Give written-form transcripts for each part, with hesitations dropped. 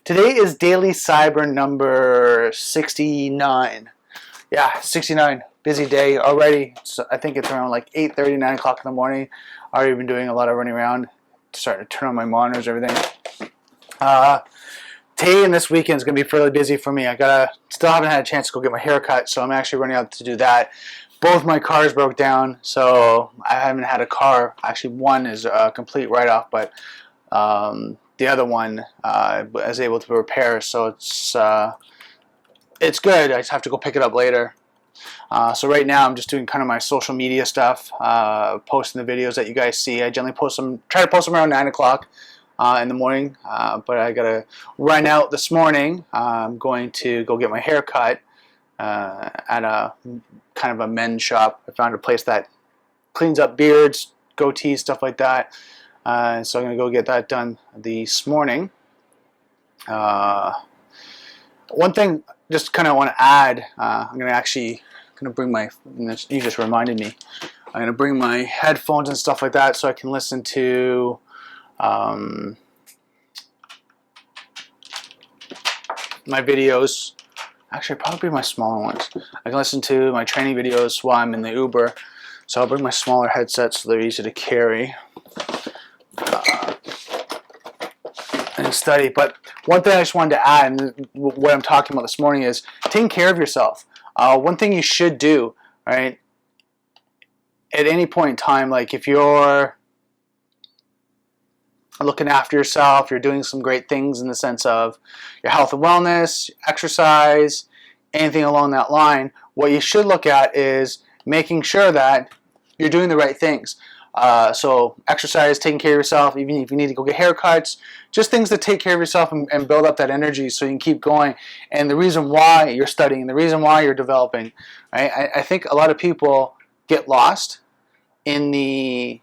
Today is DailyCyber number 69. Yeah, 69. Busy day already. So I think it's around like 8:30, 9 o'clock in the morning. I've already been doing a lot of running around, starting to turn on my monitors, everything. Today and this weekend is going to be fairly busy for me. Still haven't had a chance to go get my hair cut, so I'm actually running out to do that. Both my cars broke down, so I haven't had a car. Actually, one is a complete write-off, but the other one I was able to repair, so it's good. I just have to go pick it up later. So right now I'm just doing kind of my social media stuff, posting the videos that you guys see. I generally try to post them around 9 o'clock in the morning, but I gotta run out this morning. I'm going to go get my hair cut at a kind of a men's shop. I found a place that cleans up beards, goatees, stuff like that. So I'm going to go get that done this morning. One thing just kind of want to add, I'm going to bring my, you just reminded me, I'm going to bring my headphones and stuff like that so I can listen to my videos. Actually, probably my smaller ones. I can listen to my training videos while I'm in the Uber. So I'll bring my smaller headsets so they're easy to carry and study. But one thing I just wanted to add, and what I'm talking about this morning, is taking care of yourself. One thing you should do, right, at any point in time, like if you're looking after yourself, you're doing some great things in the sense of your health and wellness, exercise, anything along that line, what you should look at is making sure that you're doing the right things. So exercise, taking care of yourself, even if you need to go get haircuts, just things that take care of yourself and build up that energy so you can keep going. And the reason why you're studying, the reason why you're developing, right? I think a lot of people get lost in the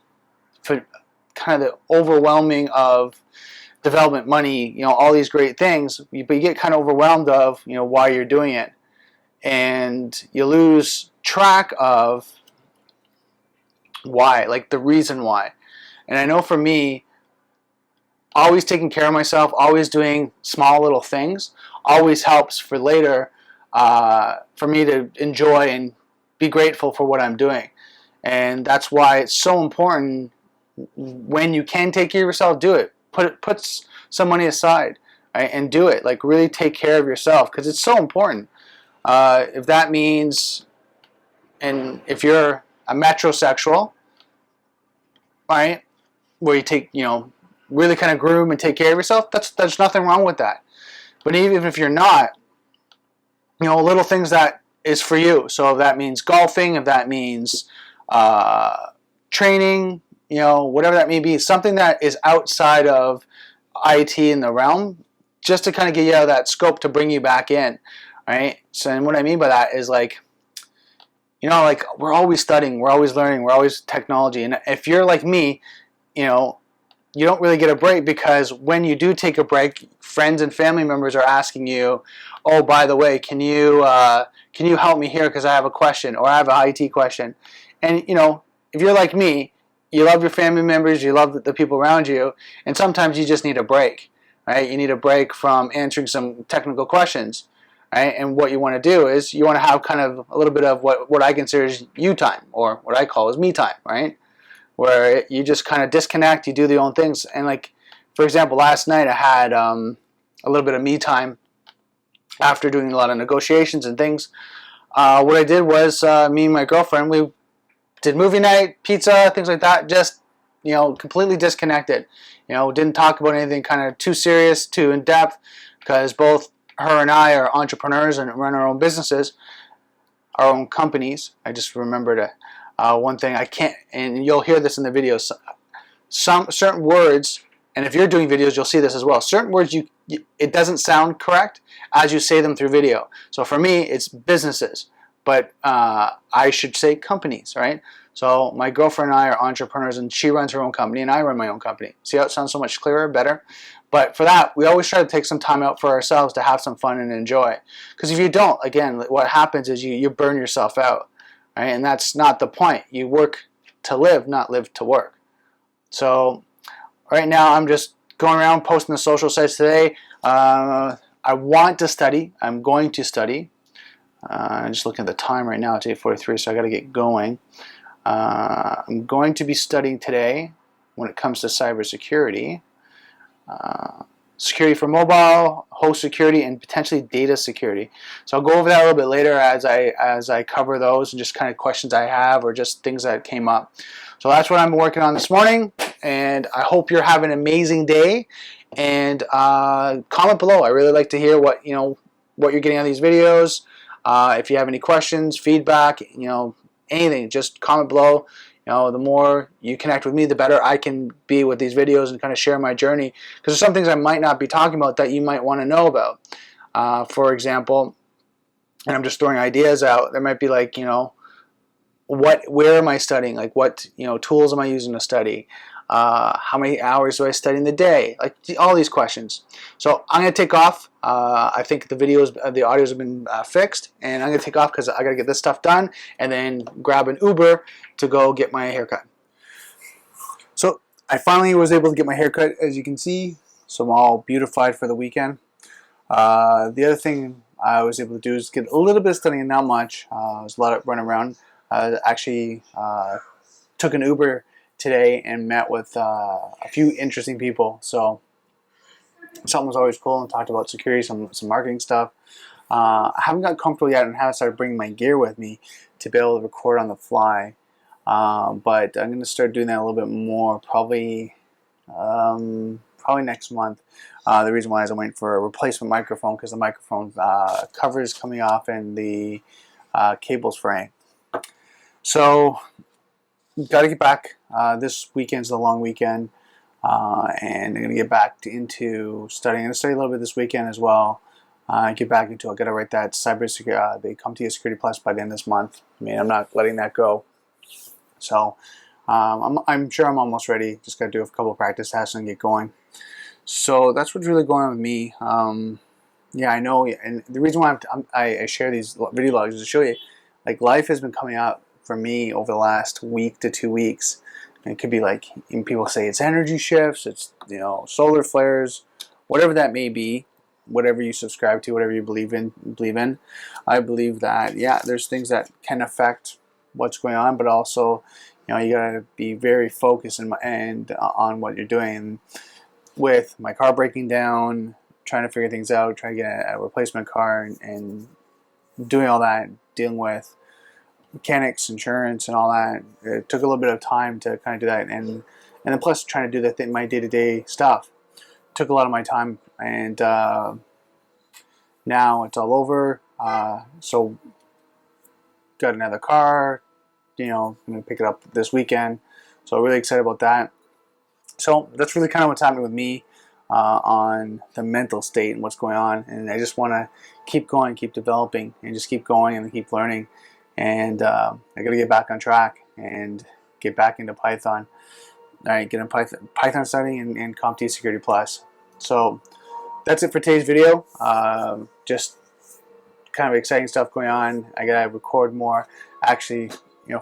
kind of the overwhelming of development, money, all these great things, but you get kind of overwhelmed of, why you're doing it. And you lose track of why, like the reason why. And I know for me, always taking care of myself, always doing small little things, always helps for later for me to enjoy and be grateful for what I'm doing. And that's why it's so important. When you can take care of yourself, do it. Put some money aside, right, and do it. Like really take care of yourself because it's so important. If that means, and if you're a metrosexual, right, where you take, really kind of groom and take care of yourself, there's nothing wrong with that. But even if you're not, little things that is for you. So if that means golfing, if that means training, whatever that may be, something that is outside of IT in the realm, just to kind of get you out of that scope to bring you back in, right? So, and what I mean by that is like we're always studying, we're always learning, we're always technology. And if you're like me, you don't really get a break because when you do take a break, friends and family members are asking you, oh, by the way, can you help me here because I have a question or I have an IT question. And, if you're like me, you love your family members, you love the people around you, and sometimes you just need a break, right? You need a break from answering some technical questions, right? And what you want to do is you want to have kind of a little bit of what I consider is you time, or what I call is me time, right? Where you just kind of disconnect, you do the own things. And like, for example, last night I had a little bit of me time after doing a lot of negotiations and things. What I did was me and my girlfriend, we did movie night, pizza, things like that, just, completely disconnected. Didn't talk about anything kind of too serious, too in-depth, because both her and I are entrepreneurs and run our own businesses, our own companies. I just remembered one thing I can't, and you'll hear this in the videos, some certain words, and if you're doing videos, you'll see this as well. Certain words, it doesn't sound correct as you say them through video. So for me, it's businesses. But I should say companies, right? So my girlfriend and I are entrepreneurs, and she runs her own company, and I run my own company. See how it sounds so much clearer, better? But for that, we always try to take some time out for ourselves to have some fun and enjoy. Because if you don't, again, what happens is you burn yourself out, right? And that's not the point. You work to live, not live to work. So right now, I'm just going around posting the social sites today. I want to study. I'm going to study. I'm just looking at the time right now. It's 8:43, so I got to get going. I'm going to be studying today when it comes to cybersecurity. Security for mobile, host security, and potentially data security. So I'll go over that a little bit later as I cover those and just kind of questions I have or just things that came up. So that's what I'm working on this morning, and I hope you're having an amazing day. And comment below. I really like to hear what you're getting out of these videos. If you have any questions, feedback, anything, just comment below. The more you connect with me, the better I can be with these videos and kind of share my journey. Because there's some things I might not be talking about that you might want to know about. For example, and I'm just throwing ideas out, there might be like, where am I studying? Like what, tools am I using to study? How many hours do I study in the day? Like all these questions. So I'm going to take off. I think the audios have been fixed, and I'm going to take off because I got to get this stuff done and then grab an Uber to go get my haircut. So I finally was able to get my haircut, as you can see. So I'm all beautified for the weekend. The other thing I was able to do is get a little bit of studying, not much. There's a lot of running around. Actually took an Uber today and met with a few interesting people. So something was always cool, and talked about security, some marketing stuff. I haven't got comfortable yet and haven't started bringing my gear with me to be able to record on the fly. But I'm going to start doing that a little bit more, probably next month. The reason why is I'm waiting for a replacement microphone because the microphone cover is coming off and the cable's fraying. So got to get back. This weekend's the long weekend, and I'm going to get back into studying. I'm going to study a little bit this weekend as well. Get back into it. I've got to write that cybersecurity, the CompTIA Security Plus by the end of this month. I mean, I'm not letting that go. So I'm sure I'm almost ready. Just got to do a couple of practice tests and get going. So that's what's really going on with me. Yeah, I know. And the reason why I share these video logs is to show you, like, life has been coming out for me over the last week to 2 weeks. And it could be like, people say it's energy shifts, it's solar flares, whatever that may be, whatever you subscribe to, whatever you believe in. I believe that there's things that can affect what's going on, but also you gotta be very focused and on what you're doing. With my car breaking down, trying to figure things out, trying to get a replacement car, and doing all that, dealing with mechanics, insurance, and all that. It took a little bit of time to kind of do that, and then plus trying to do my day-to-day stuff took a lot of my time, and now it's all over. So got another car. I'm gonna pick it up this weekend, so really excited about that. So that's really kind of what's happening with me on the mental state and what's going on, and I just want to keep going, keep developing, and just keep going and keep learning. And I got to get back on track and get back into Python. All right, get in Python studying and CompTIA Security Plus. So that's it for today's video. Just kind of exciting stuff going on. I got to record more. Actually,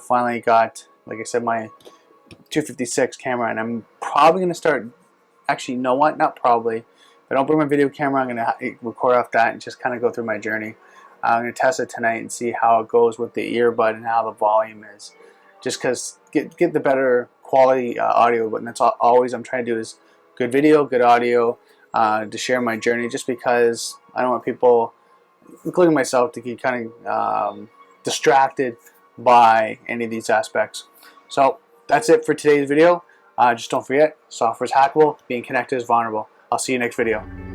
finally got, like I said, my 256 camera, and I'm probably going to start, actually, you know what, not probably. If I don't bring my video camera, I'm going to record off that and just kind of go through my journey. I'm going to test it tonight and see how it goes with the earbud and how the volume is. Just because get the better quality audio, but that's always I'm trying to do is good video, good audio, to share my journey, just because I don't want people, including myself, to get kind of distracted by any of these aspects. So that's it for today's video. Just don't forget, software is hackable, being connected is vulnerable. I'll see you next video.